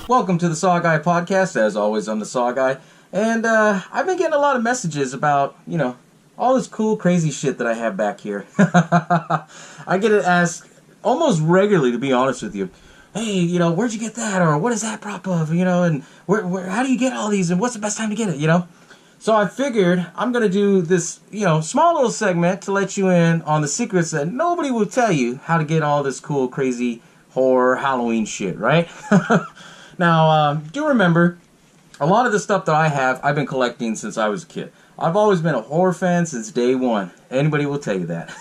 Welcome to the SaWGuy podcast. As always, I'm the SaWGuy. And I've been getting a lot of messages about, all this cool, crazy shit that I have back here. I get it asked almost regularly, to be honest with you. Hey, where'd you get that? Or what is that prop of? And how do you get all these? And what's the best time to get it, So I figured I'm going to do this, small little segment to let you in on the secrets that nobody will tell you how to get all this cool, crazy, horror, Halloween shit, right? Now, do remember, a lot of the stuff that I have, I've been collecting since I was a kid. I've always been a horror fan since day one. Anybody will tell you that.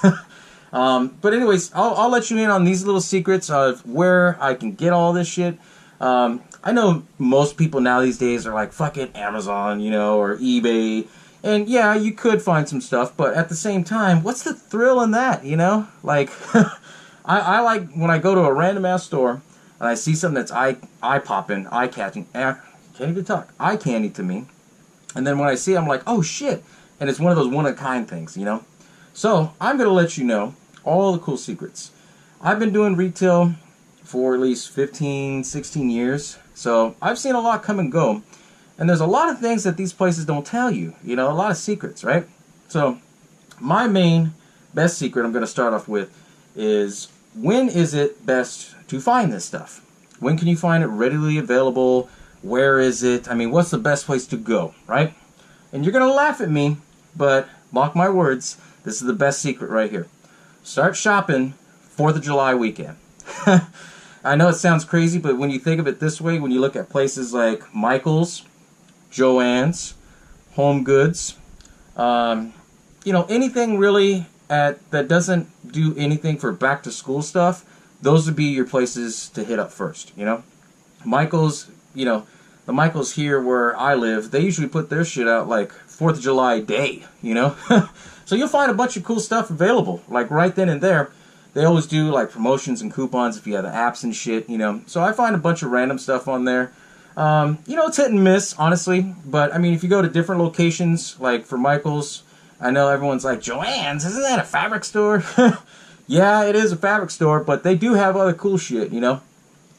But anyways, I'll let you in on these little secrets of where I can get all this shit. I know most people now these days are like, fuck it, Amazon, or eBay. And yeah, you could find some stuff, but at the same time, what's the thrill in that, Like, I like when I go to a random ass store and I see something that's eye-popping, eye-catching, can't even talk, eye candy to me. And then when I see it, I'm like, oh shit. And it's one of those one-of-a-kind things, So, I'm going to let you know all the cool secrets. I've been doing retail for at least 15, 16 years. So, I've seen a lot come and go. And there's a lot of things that these places don't tell you. A lot of secrets, right? So, my main best secret I'm going to start off with is, when is it best to find this stuff? When can you find it readily available? Where is it? I mean, what's the best place to go, right? And you're going to laugh at me, but mark my words, this is the best secret right here. Start shopping 4th of July weekend. I know it sounds crazy, but when you think of it this way, when you look at places like Michael's, Joann's, Home Goods, anything really that doesn't do anything for back to school stuff, those would be your places to hit up first, Michael's, the Michael's here where I live, they usually put their shit out like 4th of July day, So you'll find a bunch of cool stuff available, like right then and there. They always do like promotions and coupons if you have the apps and shit, So I find a bunch of random stuff on there. It's hit and miss, honestly. But, I mean, if you go to different locations, like for Michael's, I know everyone's like, Joann's, isn't that a fabric store? Yeah, it is a fabric store, but they do have other cool shit,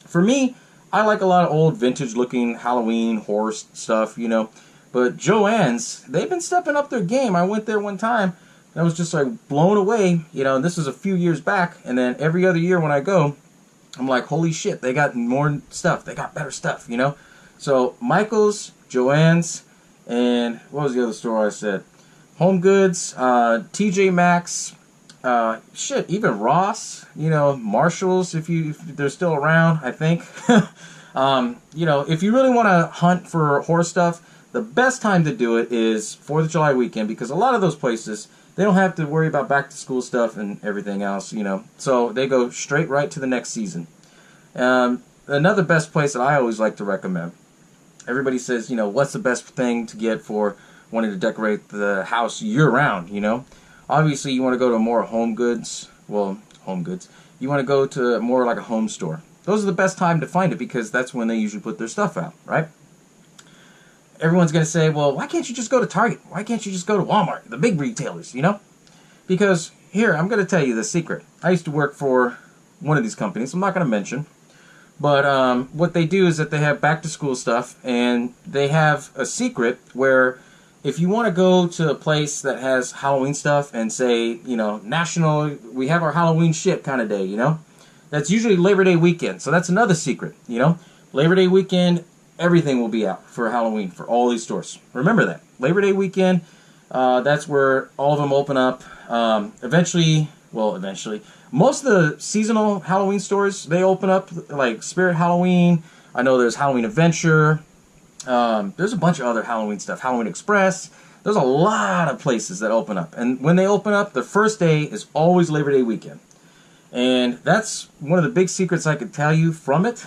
For me, I like a lot of old vintage-looking Halloween horror stuff, But Joann's, they've been stepping up their game. I went there one time, and I was just like blown away, and this was a few years back. And then every other year when I go, I'm like, holy shit, they got more stuff. They got better stuff, So Michael's, Joann's, and what was the other store I said? Home Goods, TJ Maxx, even Ross, Marshalls, if they're still around, I think. If you really want to hunt for horror stuff, the best time to do it is 4th of July weekend, because a lot of those places, they don't have to worry about back to school stuff and everything else, So they go straight right to the next season. Another best place that I always like to recommend, everybody says, what's the best thing to get for wanting to decorate the house year-round, Obviously, you want to go to more Home Goods. Well, Home Goods. You want to go to more like a home store. Those are the best time to find it, because that's when they usually put their stuff out, right? Everyone's going to say, well, why can't you just go to Target? Why can't you just go to Walmart, the big retailers, Because, here, I'm going to tell you the secret. I used to work for one of these companies. I'm not going to mention. But what they do is that they have back-to-school stuff, and they have a secret where if you want to go to a place that has Halloween stuff and say, national, we have our Halloween shit kind of day, that's usually Labor Day weekend. So that's another secret, Labor Day weekend, everything will be out for Halloween for all these stores. Remember that. Labor Day weekend, that's where all of them open up. Eventually, most of the seasonal Halloween stores, they open up, like Spirit Halloween. I know there's Halloween Adventure. There's a bunch of other Halloween stuff. Halloween Express. There's a lot of places that open up. And when they open up, the first day is always Labor Day weekend. And that's one of the big secrets I could tell you from it.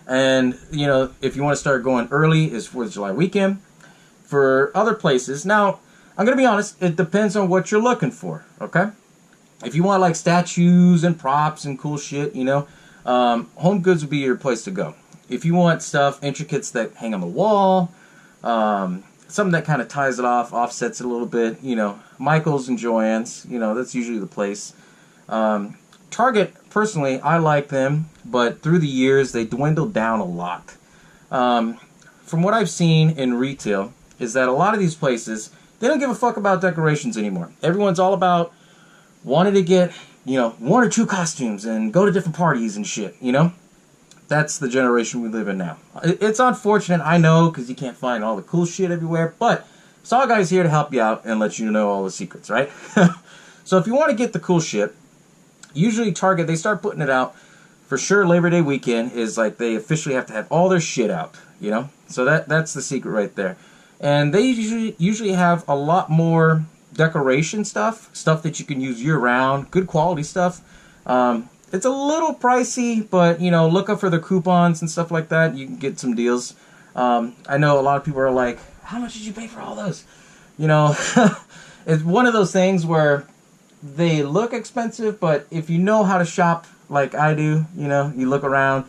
And, if you want to start going early, is 4th of July weekend. For other places, now, I'm going to be honest, it depends on what you're looking for, okay? If you want, like, statues and props and cool shit, Home Goods would be your place to go. If you want stuff, intricates that hang on the wall, something that kind of ties it off, offsets it a little bit, Michael's and Joann's, that's usually the place. Target, personally, I like them, but through the years, they dwindled down a lot. From what I've seen in retail, is that a lot of these places, they don't give a fuck about decorations anymore. Everyone's all about wanting to get, you know, 1 or 2 costumes and go to different parties and shit, you know? That's the generation we live in now. It's unfortunate, I know, because you can't find all the cool shit everywhere, but SaWGuY's here to help you out and let you know all the secrets, right? So if you want to get the cool shit, usually Target, they start putting it out. For sure, Labor Day weekend is like they officially have to have all their shit out, you know? So that's the secret right there. And they usually have a lot more decoration stuff that you can use year-round, good quality stuff. It's a little pricey, but, you know, look up for the coupons and stuff like that. You can get some deals. I know a lot of people are like, how much did you pay for all those? You know, it's one of those things where they look expensive, but if you know how to shop like I do, you know, you look around,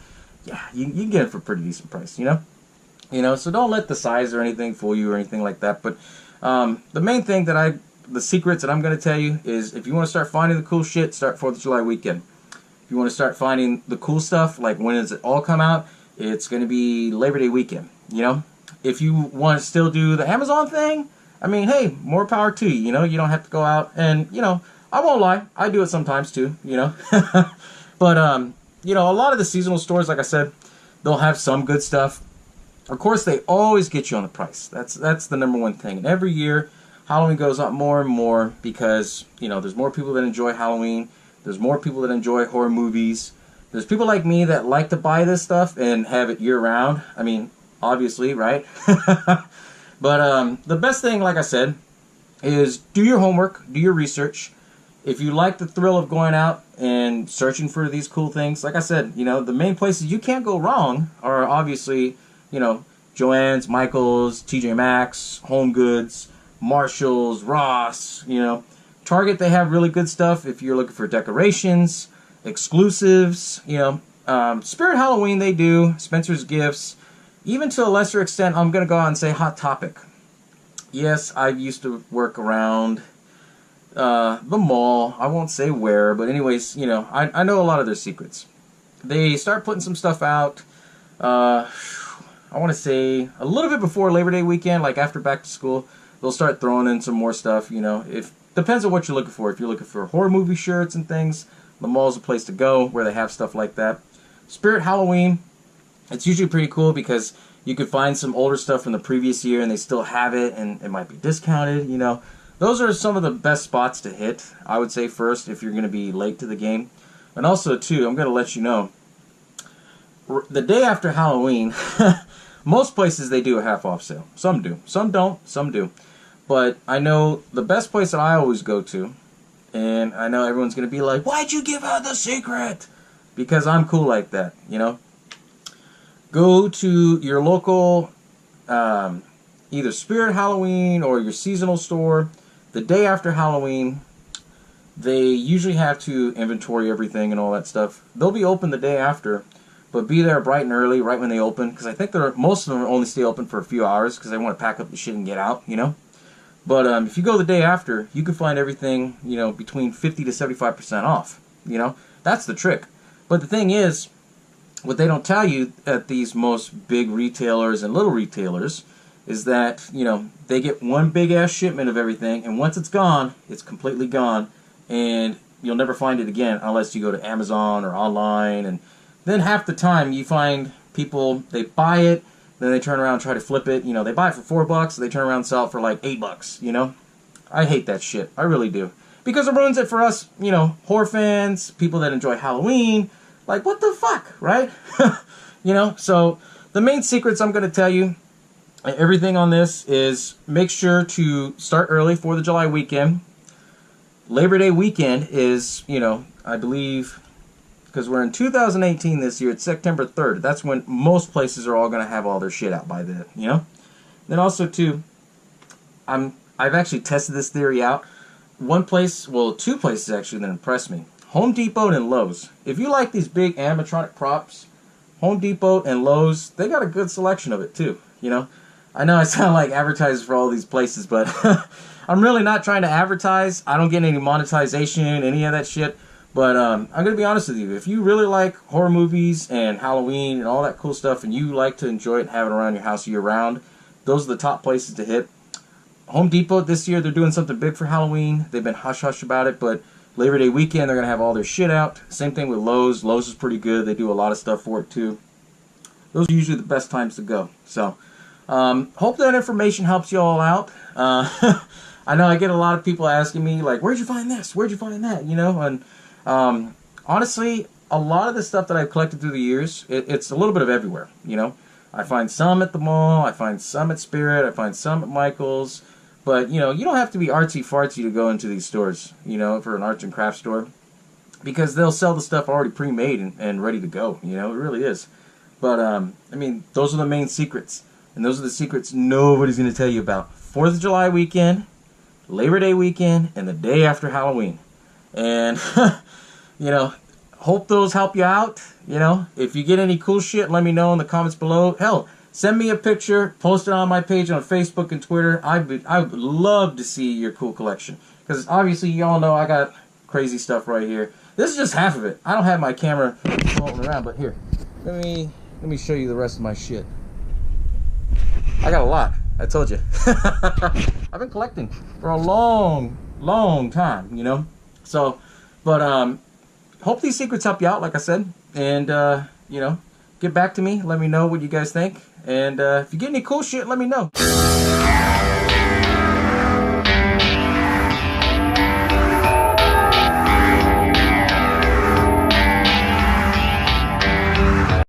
yeah, you can get it for a pretty decent price, you know? You know, so don't let the size or anything fool you or anything like that. But the main thing the secrets that I'm going to tell you is if you want to start finding the cool shit, start 4th of July weekend. If you want to start finding the cool stuff, like when does it all come out, it's going to be Labor Day weekend, you know? If you want to still do the Amazon thing, I mean, hey, more power to you, you know? You don't have to go out and, you know, I won't lie, I do it sometimes too, you know? But, you know, a lot of the seasonal stores, like I said, they'll have some good stuff. Of course, they always get you on the price. That's the number one thing. And every year, Halloween goes up more and more because, you know, there's more people that enjoy Halloween. There's more people that enjoy horror movies. There's people like me that like to buy this stuff and have it year-round. I mean, obviously, right? But the best thing, like I said, is do your homework, do your research. If you like the thrill of going out and searching for these cool things, like I said, you know, the main places you can't go wrong are obviously, you know, Joann's, Michael's, TJ Maxx, Home Goods, Marshall's, Ross, you know. Target, they have really good stuff if you're looking for decorations, exclusives, you know. Spirit Halloween, they do. Spencer's Gifts. Even to a lesser extent, I'm going to go out and say Hot Topic. Yes, I used to work around the mall. I won't say where, but anyways, you know, I know a lot of their secrets. They start putting some stuff out, I want to say a little bit before Labor Day weekend, like after back to school. They'll start throwing in some more stuff, you know. Depends on what you're looking for. If you're looking for horror movie shirts and things, the mall's a place to go where they have stuff like that. Spirit Halloween, it's usually pretty cool because you could find some older stuff from the previous year and they still have it and it might be discounted, you know. Those are some of the best spots to hit, I would say, first if you're going to be late to the game. And also, too, I'm going to let you know, the day after Halloween, most places they do a half-off sale. Some do. Some don't. Some do. But I know the best place that I always go to, and I know everyone's going to be like, why'd you give out the secret? Because I'm cool like that, you know? Go to your local, either Spirit Halloween or your seasonal store. The day after Halloween, they usually have to inventory everything and all that stuff. They'll be open the day after, but be there bright and early, right when they open, because I think most of them only stay open for a few hours because they want to pack up the shit and get out, you know? But if you go the day after, you can find everything, you know, between 50 to 75% off, you know? That's the trick. But the thing is, what they don't tell you at these most big retailers and little retailers is that, you know, they get one big-ass shipment of everything, and once it's gone, it's completely gone, and you'll never find it again unless you go to Amazon or online. And then half the time you find people, they buy it, then they turn around and try to flip it. You know, they buy it for $4, they turn around and sell it for like $8, you know? I hate that shit. I really do. Because it ruins it for us, you know, horror fans, people that enjoy Halloween. Like, what the fuck, right? You know, so the main secrets I'm going to tell you, everything on this is make sure to start early for the July weekend. Labor Day weekend is, you know, I believe, because we're in 2018 this year, it's September 3rd. That's when most places are all going to have all their shit out by then, you know? Then also, too, I've actually tested this theory out. One place, well, two places actually that impressed me. Home Depot and Lowe's. If you like these big animatronic props, Home Depot and Lowe's, they got a good selection of it too, you know? I know I sound like advertisers for all these places, but I'm really not trying to advertise. I don't get any monetization, any of that shit. But I'm going to be honest with you. If you really like horror movies and Halloween and all that cool stuff, and you like to enjoy it and have it around your house year-round, those are the top places to hit. Home Depot this year, they're doing something big for Halloween. They've been hush-hush about it, but Labor Day weekend, they're going to have all their shit out. Same thing with Lowe's. Lowe's is pretty good. They do a lot of stuff for it, too. Those are usually the best times to go. So, hope that information helps you all out. I know I get a lot of people asking me, like, where'd you find this? Where'd you find that? You know, and honestly, a lot of the stuff that I've collected through the years, it's a little bit of everywhere, you know. I find some at the mall, I find some at Spirit, I find some at Michael's, but, you know, you don't have to be artsy-fartsy to go into these stores, you know, for an arts and crafts store, because they'll sell the stuff already pre-made and ready to go, you know, it really is. But, I mean, those are the main secrets, and those are the secrets nobody's going to tell you about. 4th of July weekend, Labor Day weekend, and the day after Halloween. And, you know, hope those help you out. You know, if you get any cool shit, let me know in the comments below. Hell, send me a picture, post it on my page on Facebook and Twitter. I would love to see your cool collection. Because obviously, y'all know I got crazy stuff right here. This is just half of it. I don't have my camera floating around, but here. Let me show you the rest of my shit. I got a lot. I told you. I've been collecting for a long time, you know. So, but hope these secrets help you out, like I said. And, you know, get back to me. Let me know what you guys think. And if you get any cool shit, let me know.